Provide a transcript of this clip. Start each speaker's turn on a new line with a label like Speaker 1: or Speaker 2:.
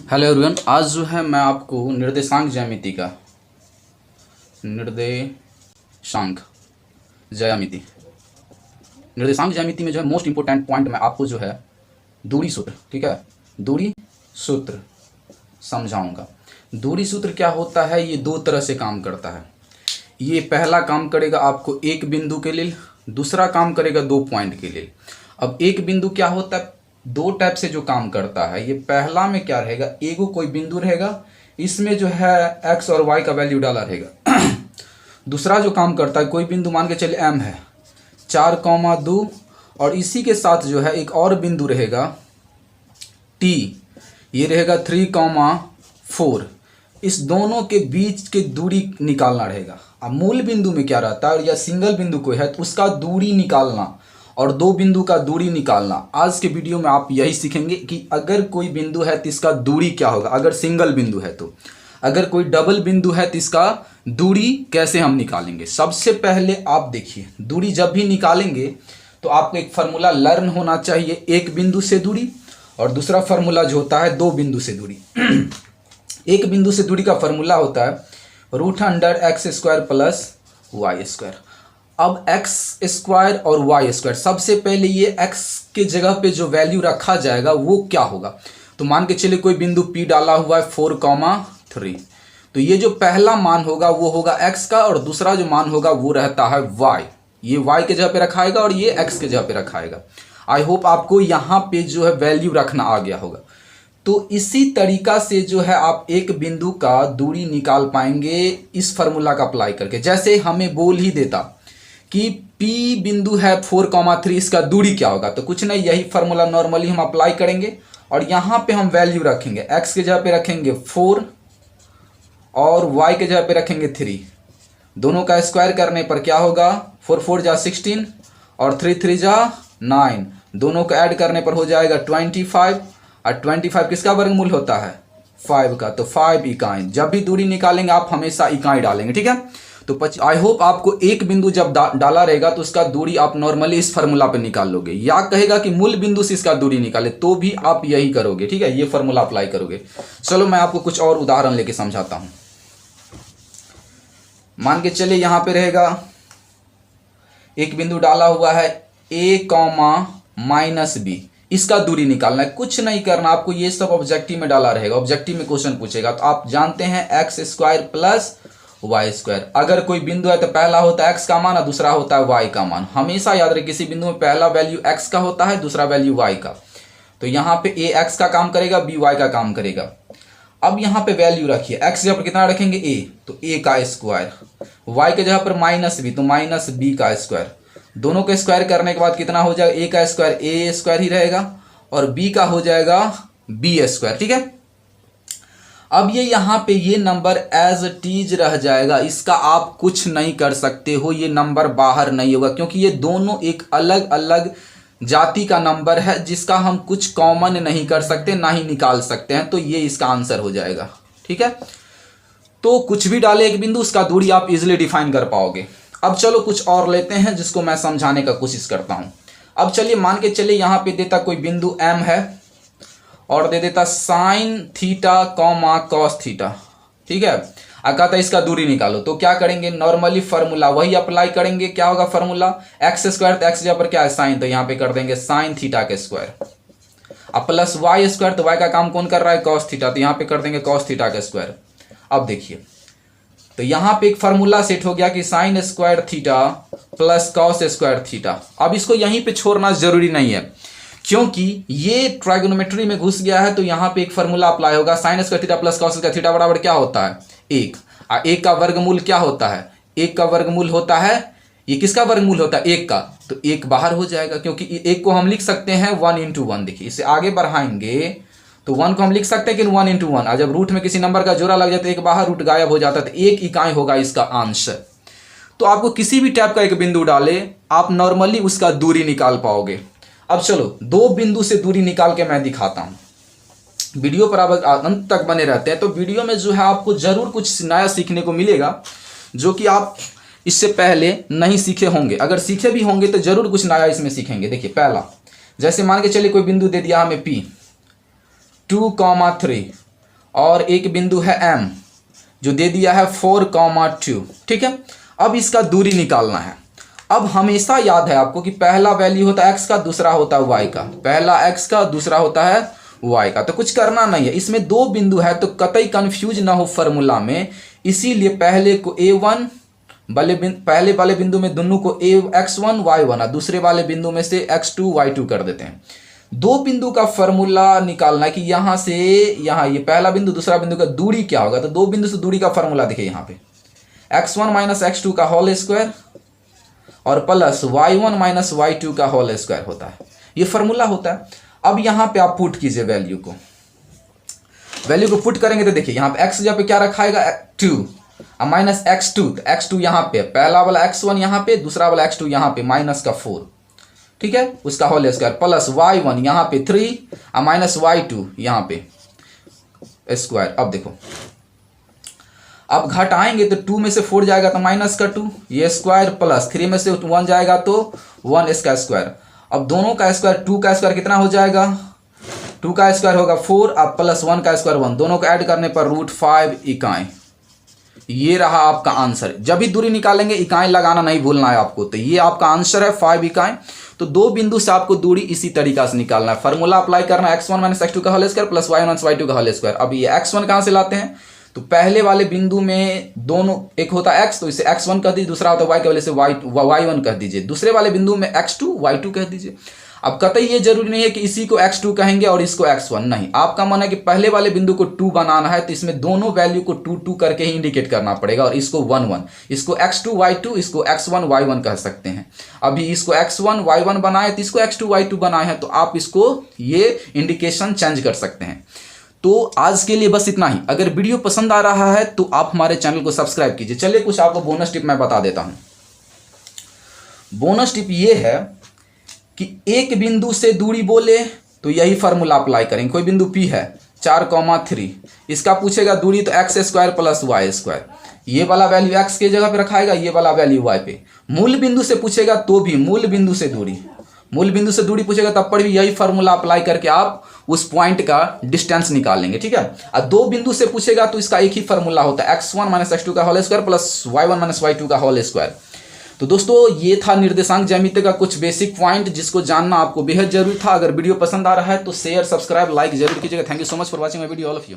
Speaker 1: Hello everyone, आज जो है मैं आपको निर्देशांक ज्यामिति निर्देशांक ज्यामिति में जो है मोस्ट इंपोर्टेंट पॉइंट मैं आपको जो है दूरी सूत्र, ठीक है, दूरी सूत्र समझाऊंगा। दूरी सूत्र क्या होता है, ये दो तरह से काम करता है। ये पहला काम करेगा आपको एक बिंदु के लिए, दूसरा काम करेगा दो पॉइंट के लिए। अब एक बिंदु क्या होता है, दो टाइप से जो काम करता है। ये पहला में क्या रहेगा, एगो कोई बिंदु रहेगा, इसमें जो है x और y का वैल्यू डाला रहेगा। दूसरा जो काम करता है, कोई बिंदु मान के चले m है 4,2 और इसी के साथ जो है एक और बिंदु रहेगा t, ये रहेगा 3,4। इस दोनों के बीच की दूरी निकालना रहेगा। अब मूल बिंदु में क्या रहता है, या सिंगल बिंदु कोई है तो उसका दूरी निकालना और दो बिंदु का दूरी निकालना। आज के वीडियो में आप यही सीखेंगे कि अगर कोई बिंदु है तो इसका दूरी क्या होगा, अगर सिंगल बिंदु है तो, अगर कोई डबल बिंदु है तो इसका दूरी कैसे हम निकालेंगे। सबसे पहले आप देखिए, दूरी जब भी निकालेंगे तो आपको एक फार्मूला लर्न होना चाहिए, एक बिंदु से दूरी, और दूसरा फार्मूला जो होता है दो बिंदु से दूरी। एक बिंदु से दूरी का फार्मूला होता है √x² + y²। अब x स्क्वायर और y स्क्वायर, सबसे पहले ये x के जगह पे जो वैल्यू रखा जाएगा वो क्या होगा। तो मान के चलिए कोई बिंदु P डाला हुआ है 4,3, तो ये जो पहला मान होगा वो होगा x का, और दूसरा जो मान होगा वो रहता है y। ये y के जगह पे रखाएगा और ये x के जगह पे रखाएगा। आई होप आपको यहाँ पे जो है वैल्यू रखना आ गया होगा। तो इसी तरीका से जो है आप एक बिंदु का दूरी निकाल पाएंगे इस फार्मूला का अप्लाई करके। जैसे हमें बोल ही देता कि P बिंदु है 4,3, इसका दूरी क्या होगा, तो कुछ नहीं, यही फार्मूला नॉर्मली हम अप्लाई करेंगे और यहाँ पे हम वैल्यू रखेंगे। x के जगह पे रखेंगे 4 और y के जगह पे रखेंगे 3। दोनों का स्क्वायर करने पर क्या होगा, 4 4 जा 16 और 3 3 जा 9। दोनों को ऐड करने पर हो जाएगा 25, और 25 किसका वर्गमूल होता है, 5 का, तो 5 इकाई। जब भी दूरी निकालेंगे आप हमेशा इकाई डालेंगे, ठीक है। तो आई होप आपको एक बिंदु जब डाला रहेगा तो उसका दूरी आप नॉर्मली इस फार्मूला पे निकाल लोगे, या कहेगा कि मूल बिंदु से इसका दूरी निकाले तो भी आप यही करोगे, ठीक है, ये फार्मूला अप्लाई करोगे। चलो मैं आपको कुछ और उदाहरण लेके समझाता हूं। मान के चलिए यहां पे रहेगा एक बिंदु डाला हुआ है a, -b, इसका दूरी निकालना है। कुछ नहीं करना आपको, ये सब ऑब्जेक्टिव में डाला रहेगा, ऑब्जेक्टिव में क्वेश्चन पूछेगा तो आप जानते हैं x² + y²। अगर कोई बिंदु है तो पहला होता है x का मान और दूसरा होता है y का मान। हमेशा याद रखें, किसी बिंदु में पहला वैल्यू x का होता है, दूसरा वैल्यू y का। तो यहाँ पे a x का काम करेगा, b y का काम करेगा। अब यहाँ पे वैल्यू रखिए, x जगह पर कितना रखेंगे a, तो a का स्क्वायर, y के जगह पर -b, तो -b का स्क्वायर। दोनों के स्क्वायर करने के बाद कितना हो जाएगा, a का स्क्वायर a² ही रहेगा और b का हो जाएगा b², ठीक है। अब ये यहाँ पे ये नंबर एज इट इज रह जाएगा, इसका आप कुछ नहीं कर सकते हो, ये नंबर बाहर नहीं होगा, क्योंकि ये दोनों एक अलग अलग जाति का नंबर है जिसका हम कुछ कॉमन नहीं कर सकते, ना ही निकाल सकते हैं। तो ये इसका आंसर हो जाएगा, ठीक है। तो कुछ भी डाले एक बिंदु, उसका दूरी आप इजिली डिफाइन कर पाओगे। अब चलो कुछ और लेते हैं जिसको मैं समझाने का कोशिश करता हूं। अब चलिए मान के चलिए यहाँ पे देता कोई बिंदु M है और दे देता sin θ, cos θ, ठीक है। कहता इसका दूरी निकालो, तो क्या करेंगे, नॉर्मली फार्मूला वही अप्लाई करेंगे। क्या होगा फार्मूला, x², तो x जगह पर क्या है sin, तो यहाँ पे कर देंगे sin θ के स्क्वायर, अब प्लस y², तो y का काम कौन कर रहा है, cos θ, तो यहाँ पे कर देंगे cos θ के स्क्वायर। अब देखिए, तो यहाँ पे एक फार्मूला सेट हो गया कि sin² θ + cos² θ। अब इसको यहीं पे छोड़ना जरूरी नहीं है, क्योंकि ये ट्राइगोनोमेट्री में घुस गया है। तो यहाँ पे एक फार्मूला अप्लाई होगा, sin² θ + cos² θ बराबर क्या होता है, 1। एक का वर्गमूल क्या होता है, एक का वर्गमूल होता है, ये किसका वर्गमूल होता है, एक का, तो एक बाहर हो जाएगा, क्योंकि एक को हम लिख सकते हैं 1 × 1। देखिए इसे आगे बढ़ाएंगे तो 1 को हम लिख सकते हैं कि 1 × 1, और जब रूट में किसी नंबर का जोड़ा लग जाता है एक बाहर, रूट गायब हो जाता है, तो एक इकाई होगा इसका अंश। तो आपको किसी भी टाइप का एक बिंदु डाले, आप नॉर्मली उसका दूरी निकाल पाओगे। अब चलो दो बिंदु से दूरी निकाल के मैं दिखाता हूं। वीडियो पर आप अंत तक बने रहते हैं तो वीडियो में जो है आपको जरूर कुछ नया सीखने को मिलेगा, जो कि आप इससे पहले नहीं सीखे होंगे। अगर सीखे भी होंगे तो जरूर कुछ नया इसमें सीखेंगे। देखिए पहला, जैसे मान के चलिए कोई बिंदु दे दिया हमें P, 2,3 और एक बिंदु है M जो दे दिया है 4,2, ठीक है। अब इसका दूरी निकालना है। अब हमेशा याद है आपको कि पहला वैल्यू होता है x का, दूसरा होता है y का, पहला x का, दूसरा होता है y का। तो कुछ करना नहीं है, इसमें दो बिंदु है तो कतई कंफ्यूज ना हो फॉर्मूला में, इसीलिए पहले को a1 पहले वाले बिंदु में दोनों को x1 y1 और दूसरे वाले बिंदु में से x2 y2 कर देते हैं। दो बिंदु का फॉर्मूला निकालना है कि यहां से यहां ये पहला बिंदु दूसरा बिंदु का दूरी क्या होगा। तो दो बिंदु से दूरी का फॉर्मूला देखिए यहाँ पे x1 माइनस x2 का होल स्क्वायर और प्लस y1 माइनस y2 का होल स्क्वायर होता है, ये फॉर्मूला होता है। अब यहाँ पे आप पुट कीजिए वैल्यू को पुट करेंगे तो देखिए यहाँ पे x जगह पे क्या रखाएगा 2 और माइनस x2, तो x2 यहाँ पे पहला वाला x1 यहाँ पे, दूसरा वाला x2 यहाँ पे माइनस का 4, ठीक है, उसका होल स्क्वायर प्लस y1 यहाँ पे 3 और माइनस y2 यहाँ पे स्क्वायर। अब देखो अब घटाएंगे तो 2 में से 4 जाएगा तो माइनस का 2 ये स्क्वायर प्लस 3 में से 1 जाएगा तो 1 इसका स्क्वायर। अब दोनों का स्क्वायर 2 का स्क्वायर कितना हो जाएगा 2 का स्क्वायर होगा 4 अब प्लस 1 का स्क्वायर 1, दोनों को ऐड करने पर √5 इकाई। ये रहा आपका आंसर। जब भी दूरी निकालेंगे इकाई लगाना नहीं भूलना है आपको। तो ये आपका आंसर है 5 इकाई। तो दो बिंदु से आपको दूरी इसी तरीका से निकालना है। फॉर्मूला अप्लाई करना है x1 माइनस x2 का whole square plus y1 minus y2 का होल स्क्वायर। अब ये x1 कहाँ से लाते हैं तो पहले वाले बिंदु में दोनों एक होता है x तो इसे x1 कह दीजिए, दूसरा होता है y के वजह से y1 कह दीजिए, दूसरे वाले बिंदु में x2 y2 कह दीजिए। अब कतई ये जरूरी नहीं है कि इसी को x2 कहेंगे और इसको x1, नहीं, आपका मन है कि पहले वाले बिंदु को 2 बनाना है तो इसमें दोनों वैल्यू को 2 2 करके ही इंडिकेट करना पड़ेगा और इसको 1 1, इसको x2 y2, इसको x1 y1 कह सकते हैं। अभी इसको x1 y1 बनाए तो इसको x2 y2 बनाए हैं तो आप इसको ये इंडिकेशन चेंज कर सकते हैं। तो आज के लिए बस इतना ही। अगर वीडियो पसंद आ रहा है तो आप हमारे चैनल को सब्सक्राइब कीजिए। चलिए कुछ आपको बोनस टिप मैं बता देता हूं। बोनस टिप ये है कि एक बिंदु से दूरी बोले तो यही फार्मूला अप्लाई करेंगे। कोई बिंदु P है 4,3, इसका पूछेगा दूरी तो x square plus y square, ये वाला वैल्यू x के जगह पे रखाएगा, ये वाला वैल्यू y पे। मूल बिंदु से पूछेगा तो भी मूल बिंदु से दूरी पूछेगा तब पर भी यही फार्मूला अप्लाई करके आप उस पॉइंट का डिस्टेंस निकालेंगे, ठीक है। और दो बिंदु से पूछेगा तो इसका एक ही फार्मूला होता है x1 माइनस x2 का whole square plus y1 minus y2 का होल स्क्वायर। तो दोस्तों ये था निर्देशांक ज्यामिति का कुछ बेसिक पॉइंट जिसको जानना आपको बेहद जरूरी था। अगर वीडियो पसंद आ रहा है तो शेयर सब्सक्राइब लाइक जरूर कीजिएगा। Thank you so much for watching my video all of you.